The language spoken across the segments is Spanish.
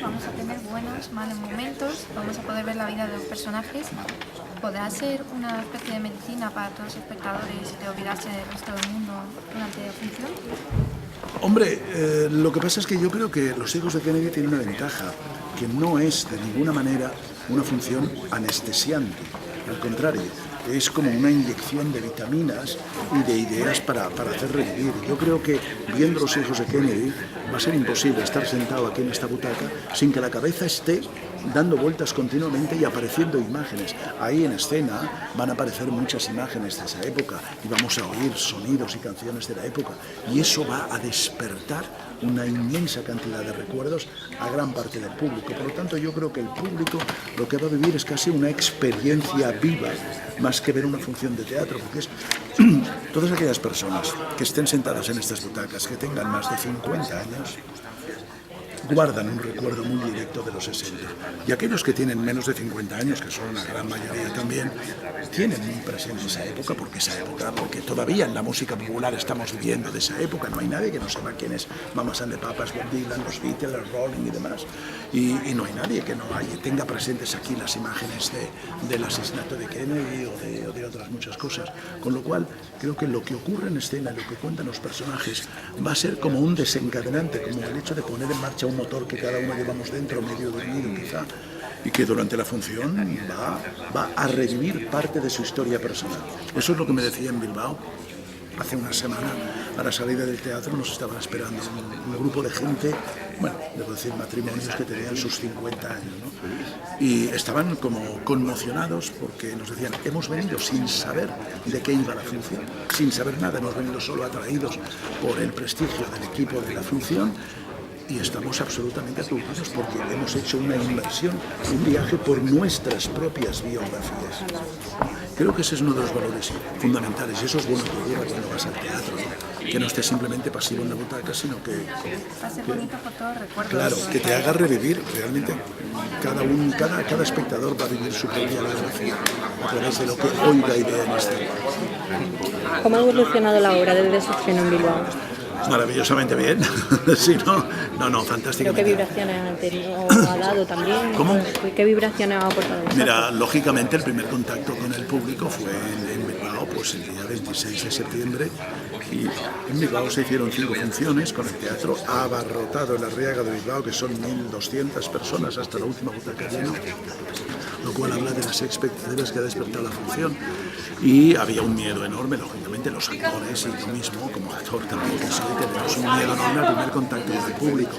vamos a tener buenos, malos momentos, vamos a poder ver la vida de los personajes. ¿Podrá ser una especie de medicina para todos los espectadores y de olvidarse del resto del mundo durante la función? Hombre, lo que pasa es que yo creo que Los hijos de Kennedy tienen una ventaja, que no es de ninguna manera una función anestesiante. Al contrario, es como una inyección de vitaminas y de ideas para hacer revivir. Yo creo que viendo Los hijos de Kennedy va a ser imposible estar sentado aquí en esta butaca sin que la cabeza esté dando vueltas continuamente y apareciendo imágenes. Ahí en escena van a aparecer muchas imágenes de esa época y vamos a oír sonidos y canciones de la época, y eso va a despertar una inmensa cantidad de recuerdos a gran parte del público. Por lo tanto, yo creo que el público lo que va a vivir es casi una experiencia viva, más que ver una función de teatro, porque es todas aquellas personas que estén sentadas en estas butacas, que tengan más de 50 años, guardan un recuerdo muy directo de los 60. Y aquellos que tienen menos de 50 años, que son una gran mayoría también, tienen muy presente esa época, porque todavía en la música popular estamos viviendo de esa época. No hay nadie que no sepa quién es Mamas and the Papas, Bob Dylan, los Beatles, los Rolling y demás. Y no hay nadie que no tenga presentes aquí las imágenes del asesinato de Kennedy o de otras muchas cosas. Con lo cual, creo que lo que ocurre en escena, lo que cuentan los personajes, va a ser como un desencadenante, como el hecho de poner en marcha un motor que cada uno llevamos dentro, medio dormido quizá, y que durante la función va a revivir parte de su historia personal. Eso es lo que me decía en Bilbao. Hace una semana, a la salida del teatro, nos estaban esperando un grupo de gente, bueno, debo decir matrimonios que tenían sus 50 años, ¿no? Y estaban como conmocionados porque nos decían, hemos venido sin saber de qué iba la función, sin saber nada, hemos venido solo atraídos por el prestigio del equipo de la función, y estamos absolutamente aturdidos porque hemos hecho una inmersión, un viaje por nuestras propias biografías. Creo que ese es uno de los valores fundamentales, y eso es bueno que ocurra cuando vas al teatro, ¿no? Que no estés simplemente pasivo en la butaca, sino que Va a ser bonito por todos los recuerdos. claro, que te haga revivir realmente. Cada espectador va a vivir su propia biografía a través de lo que oiga y vea en escena. ¿Cómo ha evolucionado la obra desde su estreno en Bilbao? Maravillosamente bien. Sí, no, fantásticamente. ¿Qué vibraciones ha dado también? ¿Cómo? ¿Qué vibraciones ha aportado? Mira, lógicamente el primer contacto con el público fue en Bilbao, pues el día 26 de septiembre, y en Bilbao se hicieron 5 funciones con el teatro abarrotado en la Arriaga de Bilbao, que son 1.200 personas hasta la última butaca llena, lo cual habla de las expectativas que ha despertado la función. Y había un miedo enorme, lógicamente, los actores y yo mismo, como actor también que soy, tenemos un miedo enorme al primer contacto con el público.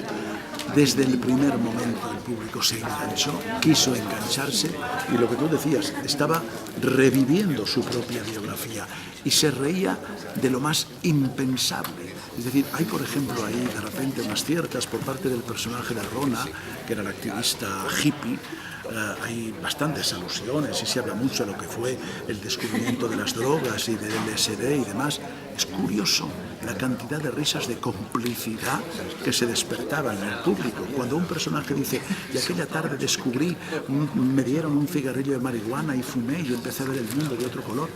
Desde el primer momento el público se enganchó, quiso engancharse, y lo que tú decías, estaba reviviendo su propia biografía y se reía de lo más impensable. Es decir, hay por ejemplo ahí de repente unas ciertas por parte del personaje de Rona, que era la activista hippie. Hay bastantes alusiones y se habla mucho de lo que fue el descubrimiento de las drogas y del LSD y demás. Es curioso la cantidad de risas de complicidad que se despertaban en el público. Cuando un personaje dice, y aquella tarde descubrí, me dieron un cigarrillo de marihuana y fumé y empecé a ver el mundo de otro color.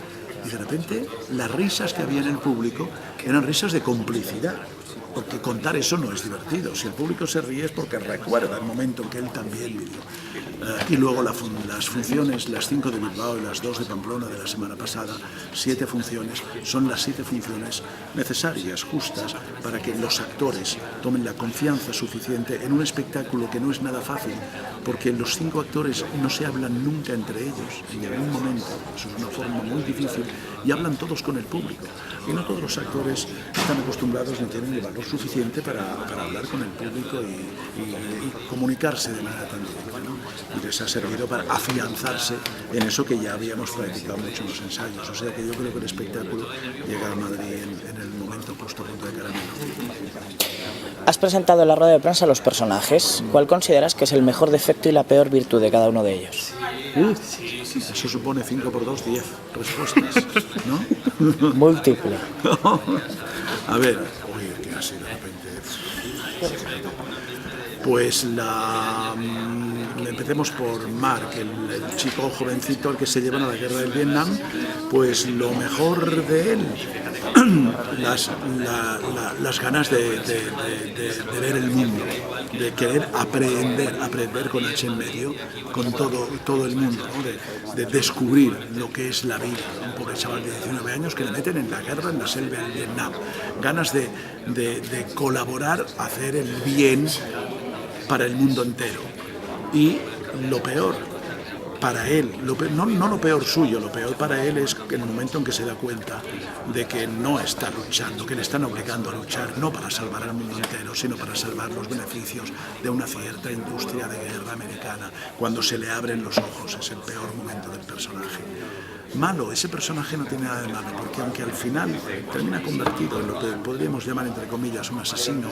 Y de repente las risas que había en el público eran risas de complicidad. Porque contar eso no es divertido. Si el público se ríe es porque recuerda el momento en que él también vivió. Y luego las funciones, las 5 de Bilbao y las 2 de Pamplona de la semana pasada, 7 funciones, son las 7 funciones necesarias, justas, para que los actores tomen la confianza suficiente en un espectáculo que no es nada fácil, porque los 5 actores no se hablan nunca entre ellos, en ningún momento. Eso es una forma muy difícil, y hablan todos con el público. Y no todos los actores están acostumbrados ni tienen el valor suficiente para hablar con el público y comunicarse de manera tan directa, ¿no? Y les ha servido para afianzarse en eso que ya habíamos practicado mucho en los ensayos. O sea que yo creo que el espectáculo llega a Madrid en el momento justo, punto de caramelo. Has presentado en la rueda de prensa a los personajes. ¿Cuál consideras que es el mejor defecto y la peor virtud de cada uno de ellos? Eso supone 5 por 2, 10 respuestas, ¿no? Múltiple. A ver, oye, ¿qué así de repente? Pues empecemos por Mark, el chico jovencito al que se llevan a la guerra del Vietnam, pues lo mejor de él, las ganas de ver el mundo, de querer aprender con H en medio, con todo el mundo, ¿no? de descubrir lo que es la vida. Un pobre chaval de 19 años que le meten en la guerra, en la selva del Vietnam. Ganas de colaborar, hacer el bien para el mundo entero. Y lo peor para él, no lo peor suyo, lo peor para él es el momento en que se da cuenta de que no está luchando, que le están obligando a luchar, no para salvar al mundo entero, sino para salvar los beneficios de una cierta industria de guerra americana. Cuando se le abren los ojos es el peor momento del personaje. Malo, ese personaje no tiene nada de malo, porque aunque al final termina convertido en lo que podríamos llamar, entre comillas, un asesino,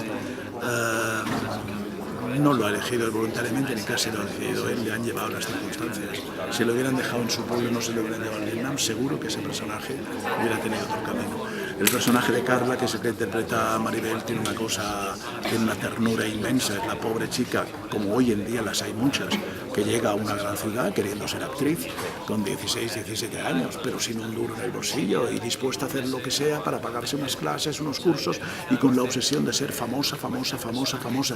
no lo ha elegido él voluntariamente, ni casi lo ha elegido él, le han llevado las circunstancias. Si lo hubieran dejado en su pueblo, no se lo hubieran llevado al Vietnam, seguro que ese personaje hubiera tenido otro camino. El personaje de Carla, que es el que interpreta a Maribel, tiene una ternura inmensa. Es la pobre chica, como hoy en día las hay muchas, que llega a una gran ciudad queriendo ser actriz, con 16, 17 años, pero sin un duro en el bolsillo y dispuesta a hacer lo que sea para pagarse unas clases, unos cursos, y con la obsesión de ser famosa,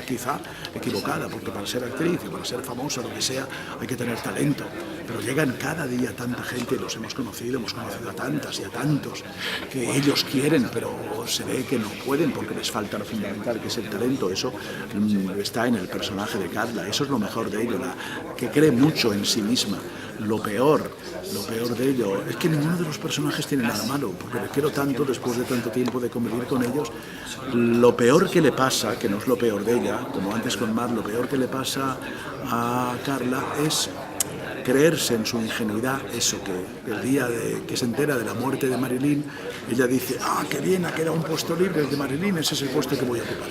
quizá equivocada, porque para ser actriz y para ser famosa, lo que sea, hay que tener talento. Pero llegan cada día tanta gente, los hemos conocido a tantas y a tantos, que ellos quieren, pero se ve que no pueden porque les falta lo fundamental, que es el talento. Eso está en el personaje de Carla, eso es lo mejor de ello, que cree mucho en sí misma. Lo peor de ello es que ninguno de los personajes tiene nada malo, porque le quiero tanto después de tanto tiempo de convivir con ellos. Lo peor que le pasa, que no es lo peor de ella, como antes con Mar, lo peor que le pasa a Carla es creerse en su ingenuidad, eso que el día que se entera de la muerte de Marilyn, ella dice, qué bien, ha quedado un puesto libre, el de Marilyn, ese es el puesto que voy a ocupar.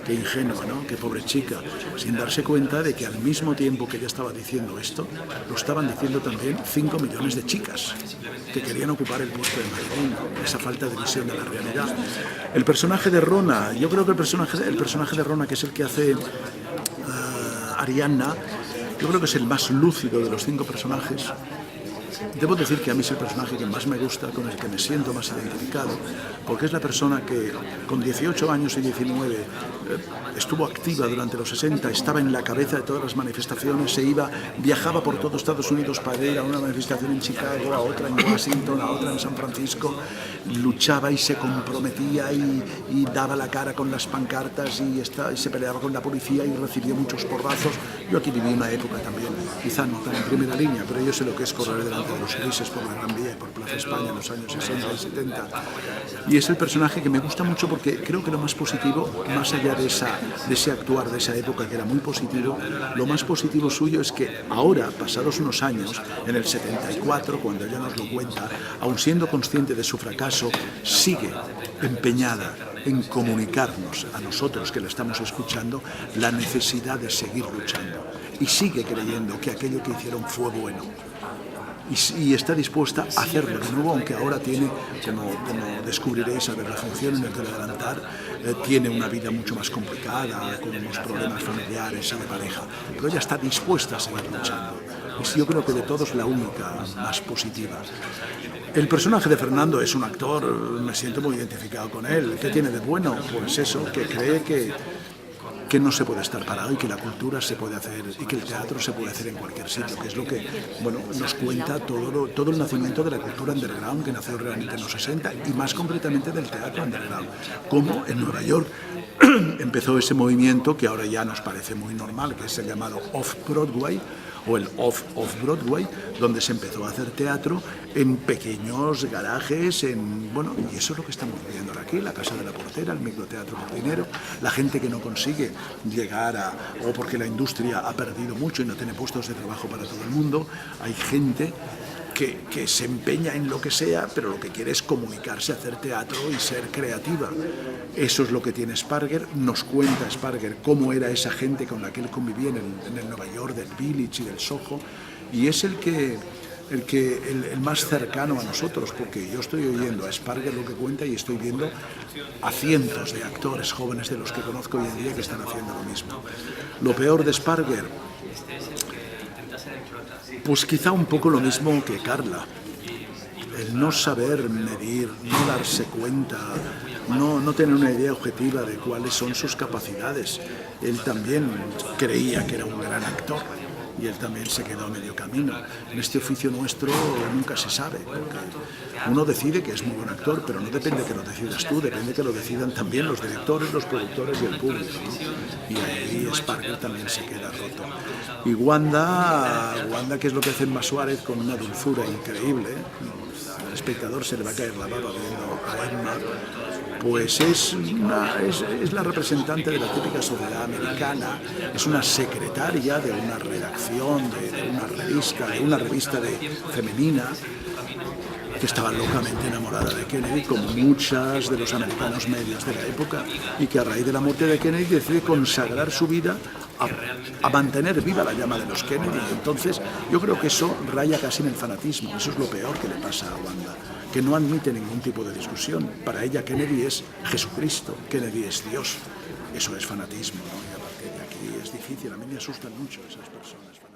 Qué ingenua, ¿no? Qué pobre chica, sin darse cuenta de que al mismo tiempo que ella estaba diciendo esto, lo estaban diciendo también 5 millones de chicas que querían ocupar el puesto de Marilyn, esa falta de visión de la realidad. El personaje de Rona, yo creo que el personaje de Rona, que es el que hace Arianna, yo creo que es el más lúcido de los 5 personajes. Debo decir que a mí es el personaje que más me gusta, con el que me siento más identificado, porque es la persona que con 18 años y 19 estuvo activa durante los 60, estaba en la cabeza de todas las manifestaciones, viajaba por todo Estados Unidos para ir a una manifestación en Chicago, a otra en Washington, a otra en San Francisco, luchaba y se comprometía y daba la cara con las pancartas y se peleaba con la policía y recibió muchos porrazos. Yo aquí viví una época también, quizá no tan en primera línea, pero yo sé lo que es correr delante de los grises por la Gran Vía y por Plaza España en los años 60 y 70. Y es el personaje que me gusta mucho porque creo que lo más positivo, más allá de ese actuar de esa época que era muy positivo, lo más positivo suyo es que ahora, pasados unos años, en el 74, cuando ella nos lo cuenta, aun siendo consciente de su fracaso, sigue empeñada en comunicarnos a nosotros que la estamos escuchando la necesidad de seguir luchando y sigue creyendo que aquello que hicieron fue bueno. Y está dispuesta a hacerlo de nuevo, aunque ahora tiene, como descubriréis a ver la función en el que adelantar, tiene una vida mucho más complicada, con unos problemas familiares y de pareja, pero ella está dispuesta a seguir luchando. Es, yo creo que de todos la única más positiva. El personaje de Fernando es un actor, me siento muy identificado con él. ¿Qué tiene de bueno? Pues eso, que cree que no se puede estar parado y que la cultura se puede hacer y que el teatro se puede hacer en cualquier sitio, que es lo que nos cuenta todo el nacimiento de la cultura underground, que nació realmente en los 60 y más concretamente del teatro underground. Como en Nueva York empezó ese movimiento que ahora ya nos parece muy normal, que es el llamado Off-Broadway, o el Off-Broadway, donde se empezó a hacer teatro en pequeños garajes, y eso es lo que estamos viendo aquí, la Casa de la Portera, el microteatro por dinero, la gente que no consigue llegar o porque la industria ha perdido mucho y no tiene puestos de trabajo para todo el mundo, hay gente que se empeña en lo que sea, pero lo que quiere es comunicarse, hacer teatro y ser creativa. Eso es lo que tiene Sparger. Nos cuenta Sparger cómo era esa gente con la que él convivía en el Nueva York del Village y del Soho, y es el que el más cercano a nosotros, porque yo estoy oyendo a Sparger lo que cuenta y estoy viendo a cientos de actores jóvenes de los que conozco hoy en día que están haciendo lo mismo. Lo peor de Sparger, pues quizá un poco lo mismo que Carla. El no saber medir, no darse cuenta, no tener una idea objetiva de cuáles son sus capacidades. Él también creía que era un gran actor y él también se quedó a medio camino. En este oficio nuestro nunca se sabe, porque uno decide que es muy buen actor, pero no depende que lo decidas tú, depende que lo decidan también los directores, los productores y el público, ¿no? Y ahí Sparger también se queda roto. Y Wanda, ¿qué es lo que hace Emma Suárez con una dulzura increíble? Al espectador se le va a caer la baba viendo a Emma. Pues es la representante de la típica sociedad americana, es una secretaria de una redacción, de una revista femenina, que estaba locamente enamorada de Kennedy, como muchas de los americanos medios de la época, y que a raíz de la muerte de Kennedy decide consagrar su vida a mantener viva la llama de los Kennedy. Entonces, yo creo que eso raya casi en el fanatismo. Eso es lo peor que le pasa a Wanda, que no admite ningún tipo de discusión. Para ella Kennedy es Jesucristo, Kennedy es Dios. Eso es fanatismo, ¿no? Y a partir de aquí es difícil. A mí me asustan mucho esas personas.